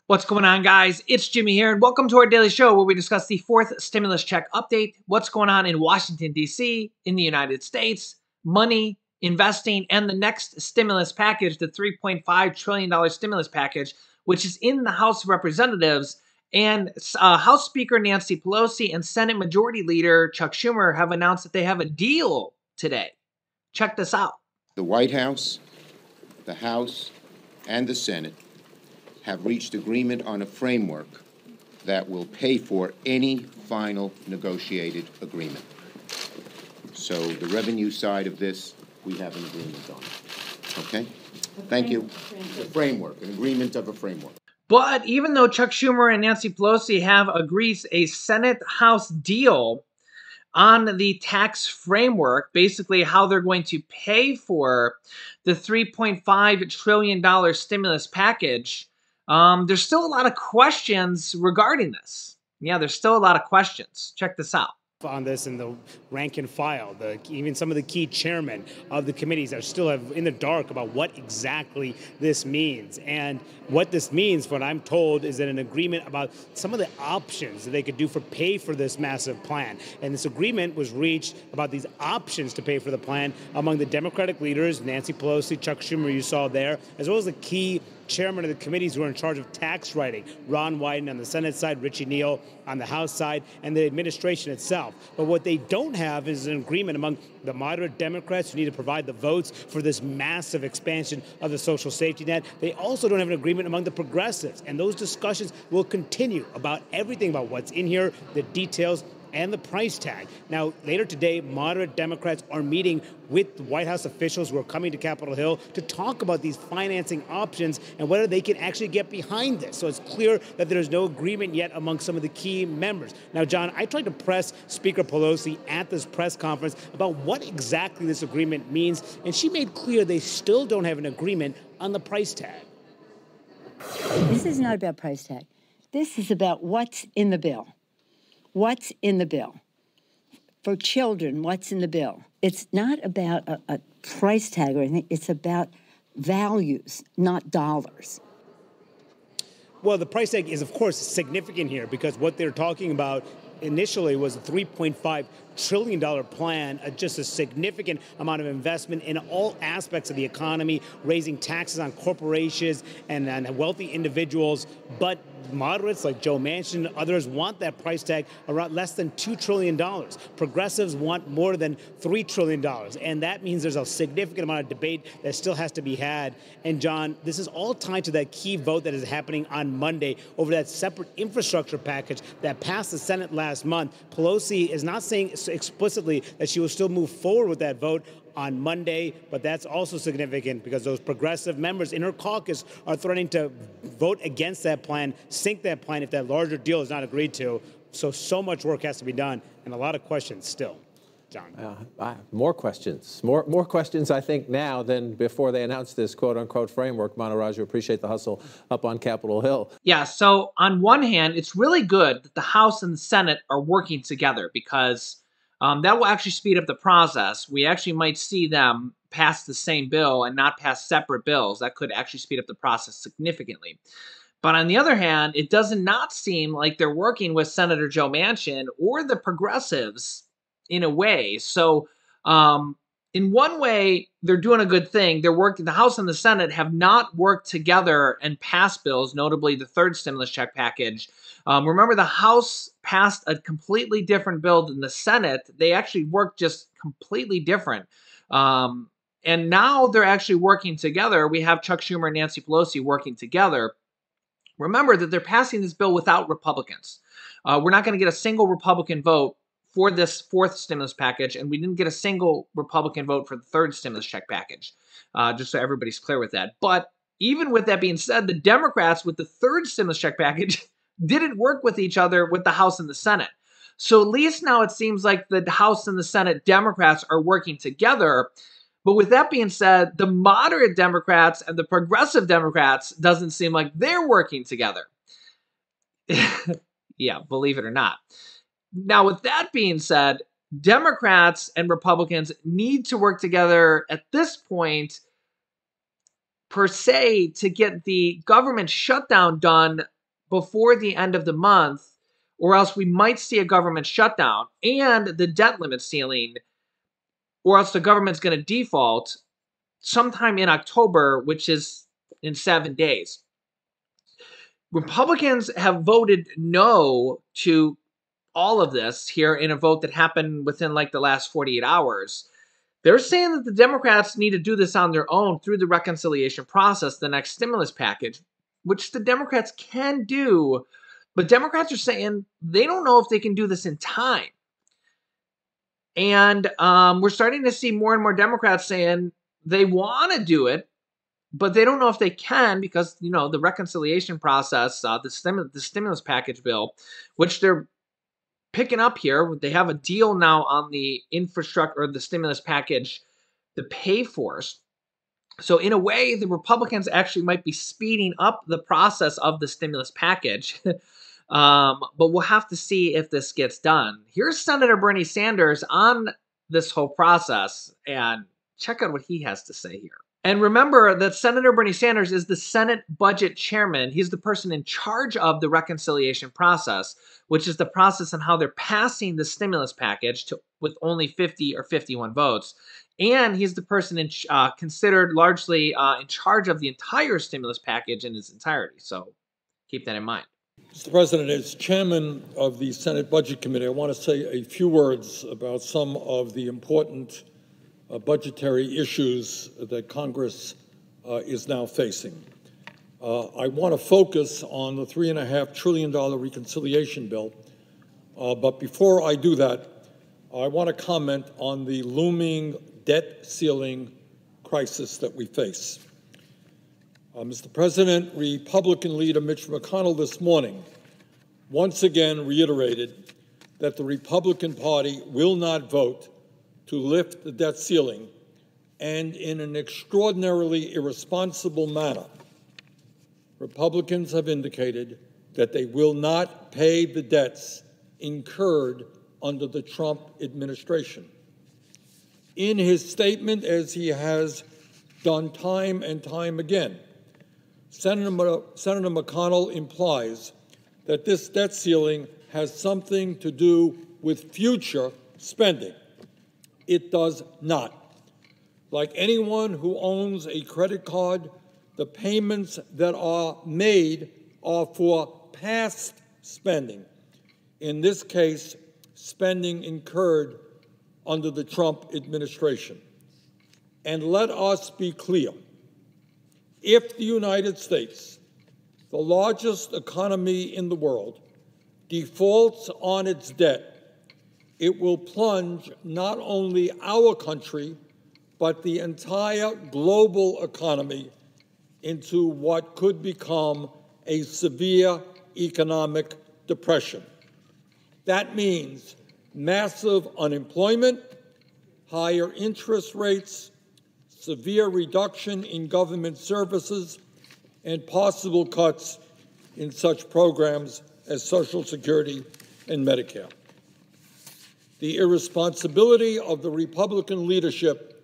What's going on, guys? It's Jimmy here, and welcome to our daily show where we discuss the fourth stimulus check update, what's going on in Washington, D.C., in the United States, money, investing, and the next stimulus package, the $3.5 trillion stimulus package, which is in the House of Representatives. And House Speaker Nancy Pelosi and Senate Majority Leader Chuck Schumer have announced that they have a deal today. Check this out. The White House, the House, and the Senate have reached agreement on a framework that will pay for any final negotiated agreement. So the revenue side of this, we have an agreement on. Okay? Thank you. A framework, an agreement of a framework. But even though Chuck Schumer and Nancy Pelosi have agreed a Senate-House deal on the tax framework, basically how they're going to pay for the $3.5 trillion stimulus package, there's still a lot of questions regarding this. Yeah, there's still a lot of questions. Check this out. On this in the rank and file, even some of the key chairmen of the committees are still in the dark about what exactly this means. And what this means, what I'm told, is that an agreement about some of the options that they could do for pay for this massive plan. And this agreement was reached about these options to pay for the plan among the Democratic leaders, Nancy Pelosi, Chuck Schumer, you saw there, as well as the key chairman of the committees who are in charge of tax writing, Ron Wyden on the Senate side, Richie Neal on the House side, and the administration itself. But what they don't have is an agreement among the moderate Democrats who need to provide the votes for this massive expansion of the social safety net. They also don't have an agreement among the progressives, and those discussions will continue about everything about what's in here, the details, and the price tag. Now, later today, moderate Democrats are meeting with White House officials who are coming to Capitol Hill to talk about these financing options and whether they can actually get behind this. So it's clear that there's no agreement yet among some of the key members. Now, John, I tried to press Speaker Pelosi at this press conference about what exactly this agreement means, and she made clear they still don't have an agreement on the price tag. This is not about price tag. This is about what's in the bill. What's in the bill? For children, what's in the bill? It's not about a price tag or anything. It's about values, not dollars. Well, the price tag is, of course, significant here because what they're talking about initially was a $3.5 trillion plan, just a significant amount of investment in all aspects of the economy, raising taxes on corporations and on wealthy individuals. But moderates like Joe Manchin and others want that price tag around less than $2 trillion. Progressives want more than $3 trillion. And that means there's a significant amount of debate that still has to be had. And John, this is all tied to that key vote that is happening on Monday over that separate infrastructure package that passed the Senate last month. Pelosi is not saying explicitly that she will still move forward with that vote on Monday, but that's also significant because those progressive members in her caucus are threatening to vote against that plan, sink that plan if that larger deal is not agreed to. So much work has to be done and a lot of questions still. John. More questions. More questions, I think, now than before they announced this quote-unquote framework. Manaraju, appreciate the hustle up on Capitol Hill. Yeah, so on one hand, it's really good that the House and the Senate are working together because that will actually speed up the process. We actually might see them pass the same bill and not pass separate bills. That could actually speed up the process significantly. But on the other hand, it does not seem like they're working with Senator Joe Manchin or the progressives in a way. So in one way, they're doing a good thing. They're working. The House and the Senate have not worked together and passed bills, notably the third stimulus check package. Remember, the House passed a completely different bill than the Senate. They actually worked just completely different. And now they're actually working together. We have Chuck Schumer and Nancy Pelosi working together. Remember that they're passing this bill without Republicans. We're not going to get a single Republican vote for this fourth stimulus package, and we didn't get a single Republican vote for the third stimulus check package, just so everybody's clear with that. But even with that being said, the Democrats with the third stimulus check package didn't work with each other with the House and the Senate. So at least now it seems like the House and the Senate Democrats are working together. But with that being said, the moderate Democrats and the progressive Democrats doesn't seem like they're working together. Yeah, believe it or not. Now, with that being said, Democrats and Republicans need to work together at this point, per se, to get the government shutdown done before the end of the month, or else we might see a government shutdown and the debt limit ceiling, or else the government's going to default sometime in October, which is in 7 days. Republicans have voted no to all of this here in a vote that happened within like the last 48 hours. They're saying that the Democrats need to do this on their own through the reconciliation process, the next stimulus package, which the Democrats can do. But Democrats are saying they don't know if they can do this in time. And we're starting to see more and more Democrats saying they want to do it, but they don't know if they can because, you know, the reconciliation process, the stimulus package bill, which they're picking up here. They have a deal now on the infrastructure or the stimulus package, the pay force. So in a way, the Republicans actually might be speeding up the process of the stimulus package. But we'll have to see if this gets done. Here's Senator Bernie Sanders on this whole process, and check out what he has to say here. And remember that Senator Bernie Sanders is the Senate Budget Chairman. He's the person in charge of the reconciliation process, which is the process on how they're passing the stimulus package with only 50 or 51 votes. And he's the person considered largely in charge of the entire stimulus package in its entirety. So keep that in mind. Mr. President, as chairman of the Senate Budget Committee, I want to say a few words about some of the important budgetary issues that Congress is now facing. I want to focus on the $3.5 trillion reconciliation bill, but before I do that, I want to comment on the looming debt ceiling crisis that we face. Mr. President, Republican leader Mitch McConnell this morning once again reiterated that the Republican Party will not vote to lift the debt ceiling, and in an extraordinarily irresponsible manner, Republicans have indicated that they will not pay the debts incurred under the Trump administration. In his statement, as he has done time and time again, Senator McConnell implies that this debt ceiling has something to do with future spending. It does not. Like anyone who owns a credit card, the payments that are made are for past spending. In this case, spending incurred under the Trump administration. And let us be clear. If the United States, the largest economy in the world, defaults on its debt, it will plunge not only our country, but the entire global economy into what could become a severe economic depression. That means massive unemployment, higher interest rates, severe reduction in government services, and possible cuts in such programs as Social Security and Medicare. The irresponsibility of the Republican leadership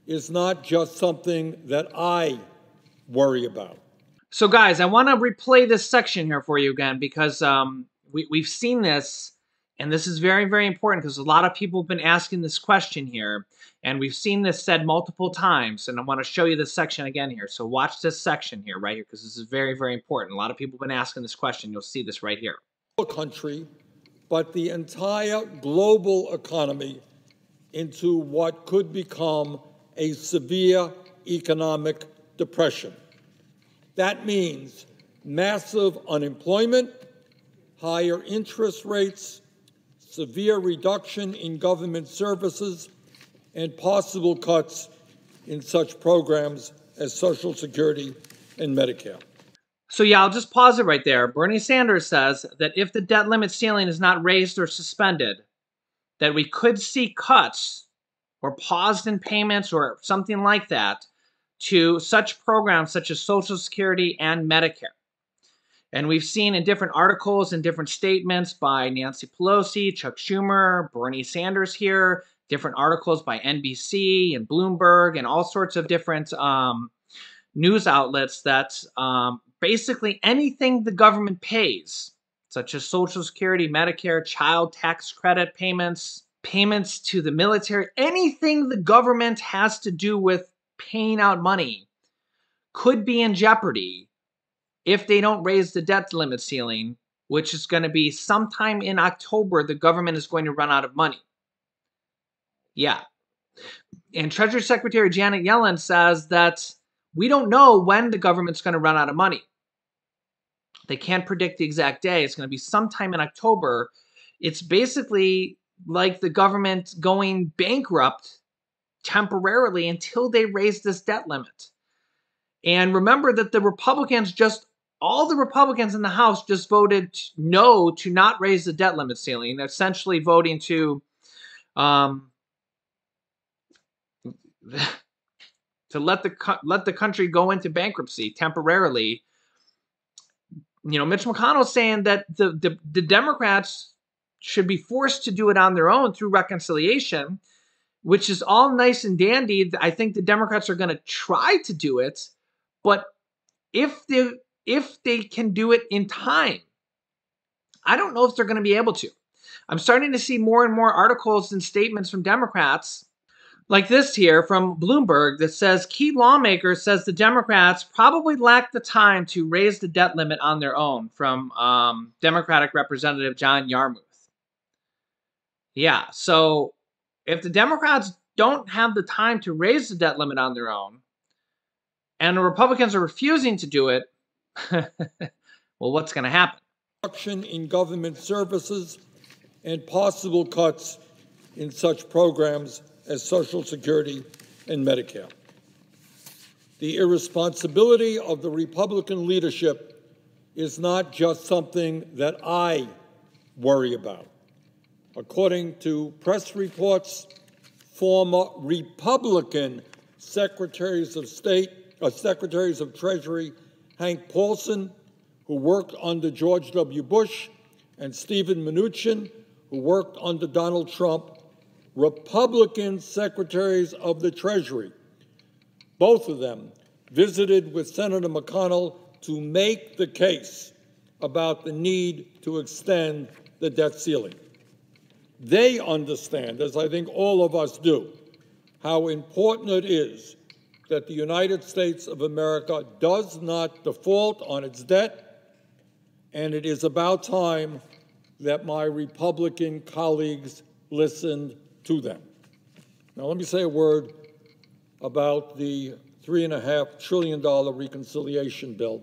is not just something that I worry about. So, guys, I want to replay this section here for you again because we've seen this, and this is very, very important because a lot of people have been asking this question here, and we've seen this said multiple times, and I want to show you this section again here. So watch this section here, right here, because this is very, very important. A lot of people have been asking this question. You'll see this right here. Country, but the entire global economy into what could become a severe economic depression. That means massive unemployment, higher interest rates, severe reduction in government services, and possible cuts in such programs as Social Security and Medicare. So yeah, I'll just pause it right there. Bernie Sanders says that if the debt limit ceiling is not raised or suspended, that we could see cuts or paused in payments or something like that to such programs such as Social Security and Medicare. And we've seen in different articles and different statements by Nancy Pelosi, Chuck Schumer, Bernie Sanders here, different articles by NBC and Bloomberg and all sorts of different news outlets that basically anything the government pays, such as Social Security, Medicare, child tax credit payments, payments to the military, anything the government has to do with paying out money could be in jeopardy if they don't raise the debt limit ceiling, which is going to be sometime in October. The government is going to run out of money. Yeah. And Treasury Secretary Janet Yellen says that we don't know when the government's going to run out of money. They can't predict the exact day. It's going to be sometime in October. It's basically like the government going bankrupt temporarily until they raise this debt limit. And remember that all the Republicans in the House just voted no to not raise the debt limit ceiling, essentially voting to let the country go into bankruptcy temporarily. You know, Mitch McConnell's saying that the Democrats should be forced to do it on their own through reconciliation, which is all nice and dandy. I think the Democrats are going to try to do it, but if they can do it in time, I don't know if they're going to be able to. I'm starting to see more and more articles and statements from Democrats like this here from Bloomberg that says key lawmakers says the Democrats probably lack the time to raise the debt limit on their own, from Democratic Representative John Yarmuth. Yeah, so if the Democrats don't have the time to raise the debt limit on their own, and the Republicans are refusing to do it, well, what's going to happen? Reduction in government services and possible cuts in such programs as Social Security and Medicare. The irresponsibility of the Republican leadership is not just something that I worry about. According to press reports, former Republican Secretaries of State, Secretaries of Treasury Hank Paulson, who worked under George W. Bush, and Stephen Mnuchin, who worked under Donald Trump, Republican Secretaries of the Treasury, both of them visited with Senator McConnell to make the case about the need to extend the debt ceiling. They understand, as I think all of us do, how important it is that the United States of America does not default on its debt, and it is about time that my Republican colleagues listened to them. Now, let me say a word about the $3.5 trillion reconciliation bill.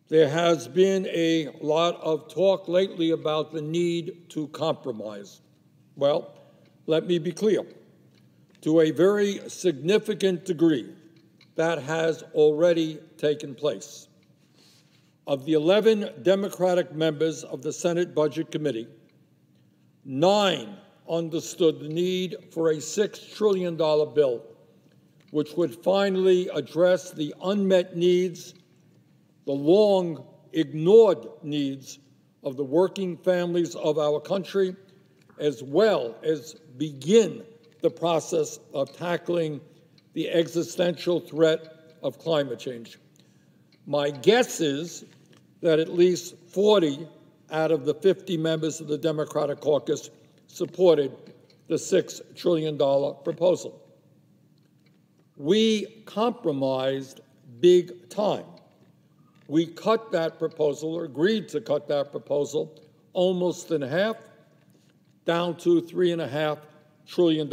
There has been a lot of talk lately about the need to compromise. Well, let me be clear. To a very significant degree, that has already taken place. Of the 11 Democratic members of the Senate Budget Committee, 9 understood the need for a $6 trillion bill, which would finally address the unmet needs, the long ignored needs of the working families of our country, as well as begin the process of tackling the existential threat of climate change. My guess is that at least 40 out of the 50 members of the Democratic caucus supported the $6 trillion proposal. We compromised big time. We cut that proposal, or agreed to cut that proposal, almost in half, down to $3.5 trillion.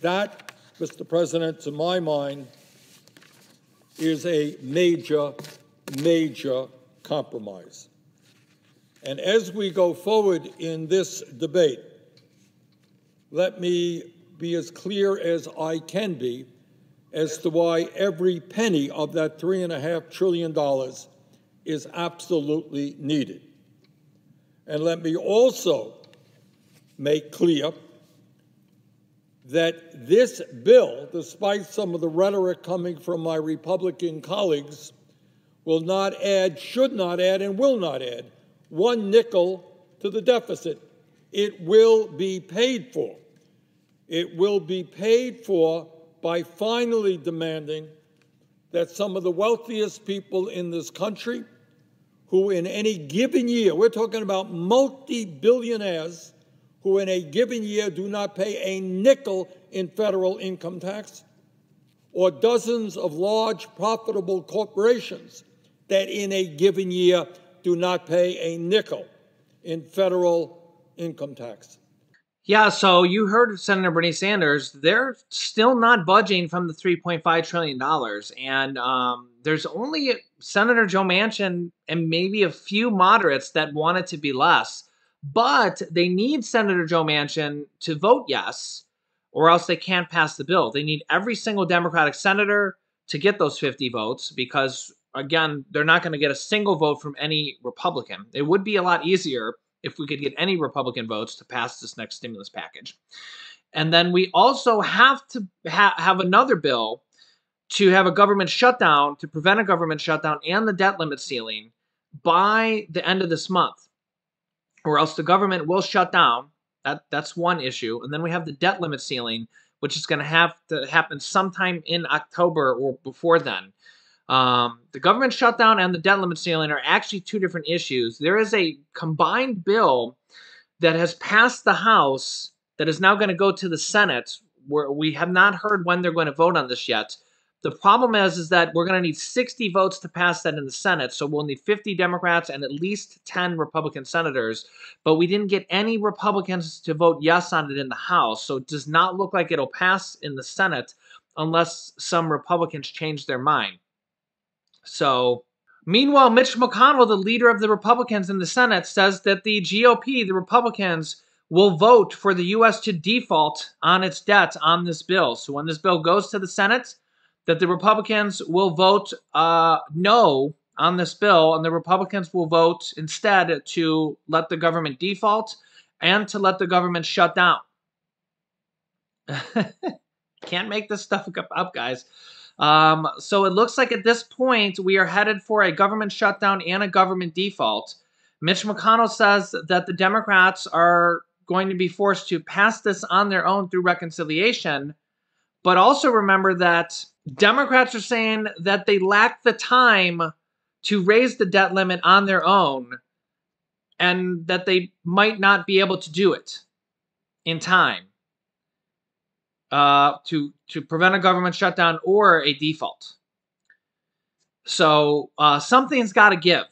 That, Mr. President, to my mind, is a major, major compromise. And as we go forward in this debate, let me be as clear as I can be as to why every penny of that $3.5 trillion is absolutely needed. And let me also make clear that this bill, despite some of the rhetoric coming from my Republican colleagues, will not add, should not add, and will not add one nickel to the deficit. It will be paid for. It will be paid for by finally demanding that some of the wealthiest people in this country, who in any given year, we're talking about multi-billionaires, who in a given year do not pay a nickel in federal income tax, or dozens of large profitable corporations that in a given year do not pay a nickel in federal income tax. Yeah, so you heard Senator Bernie Sanders. They're still not budging from the $3.5 trillion. And there's only Senator Joe Manchin and maybe a few moderates that want it to be less. But they need Senator Joe Manchin to vote yes, or else they can't pass the bill. They need every single Democratic senator to get those 50 votes because, again, they're not going to get a single vote from any Republican. It would be a lot easier if we could get any Republican votes to pass this next stimulus package. And then we also have to have another bill to have a government shutdown, to prevent a government shutdown and the debt limit ceiling by the end of this month, or else the government will shut down. That's one issue. And then we have the debt limit ceiling, which is going to have to happen sometime in October or before then. The government shutdown and the debt limit ceiling are actually two different issues. There is a combined bill that has passed the House that is now going to go to the Senate, where we have not heard when they're going to vote on this yet. The problem is that we're going to need 60 votes to pass that in the Senate, so we'll need 50 Democrats and at least 10 Republican senators, but we didn't get any Republicans to vote yes on it in the House, so it does not look like it'll pass in the Senate unless some Republicans change their mind. So, meanwhile, Mitch McConnell, the leader of the Republicans in the Senate, says that the GOP, the Republicans, will vote for the U.S. to default on its debt on this bill. So when this bill goes to the Senate, that the Republicans will vote no on this bill, and the Republicans will vote instead to let the government default and to let the government shut down. Can't make this stuff up, guys. So it looks like at this point, we are headed for a government shutdown and a government default. Mitch McConnell says that the Democrats are going to be forced to pass this on their own through reconciliation. But also remember that Democrats are saying that they lack the time to raise the debt limit on their own and that they might not be able to do it in time. To prevent a government shutdown or a default. So something's got to give.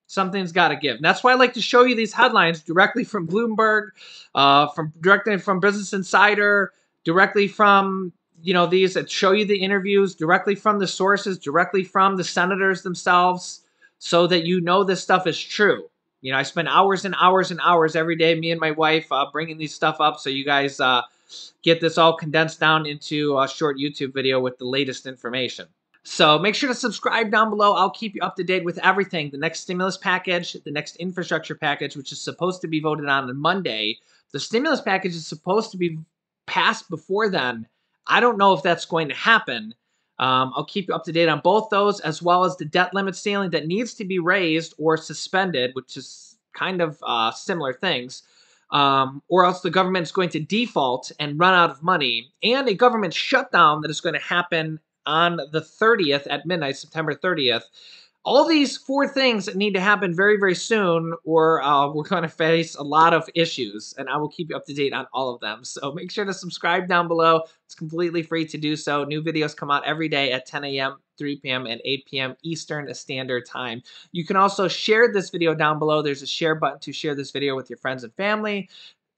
Something's got to give. And that's why I like to show you these headlines directly from Bloomberg, directly from Business Insider, directly from these that show you the interviews, directly from the sources, directly from the senators themselves, so that you know this stuff is true. I spend hours and hours and hours every day, me and my wife, bringing these stuff up so you guys get this all condensed down into a short YouTube video with the latest information. So make sure to subscribe down below. I'll keep you up to date with everything. The next stimulus package, the next infrastructure package, which is supposed to be voted on Monday. The stimulus package is supposed to be passed before then. I don't know if that's going to happen. I'll keep you up to date on both those, as well as the debt limit ceiling that needs to be raised or suspended, which is kind of similar things. Or else the government is going to default and run out of money, and a government shutdown that is going to happen on the 30th at midnight, September 30th. All these four things that need to happen very, very soon, or we're going to face a lot of issues, and I will keep you up to date on all of them. So make sure to subscribe down below. It's completely free to do so. New videos come out every day at 10 a.m., 3 p.m., and 8 p.m. Eastern Standard Time. You can also share this video down below. There's a share button to share this video with your friends and family,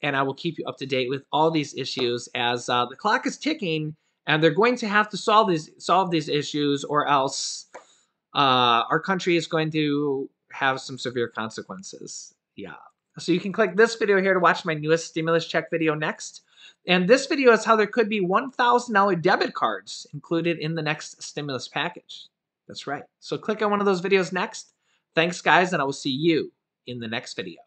and I will keep you up to date with all these issues as the clock is ticking, and they're going to have to solve these issues, or else our country is going to have some severe consequences. Yeah. So you can click this video here to watch my newest stimulus check video next. And this video is how there could be $1,000 debit cards included in the next stimulus package. That's right. So click on one of those videos next. Thanks, guys, and I will see you in the next video.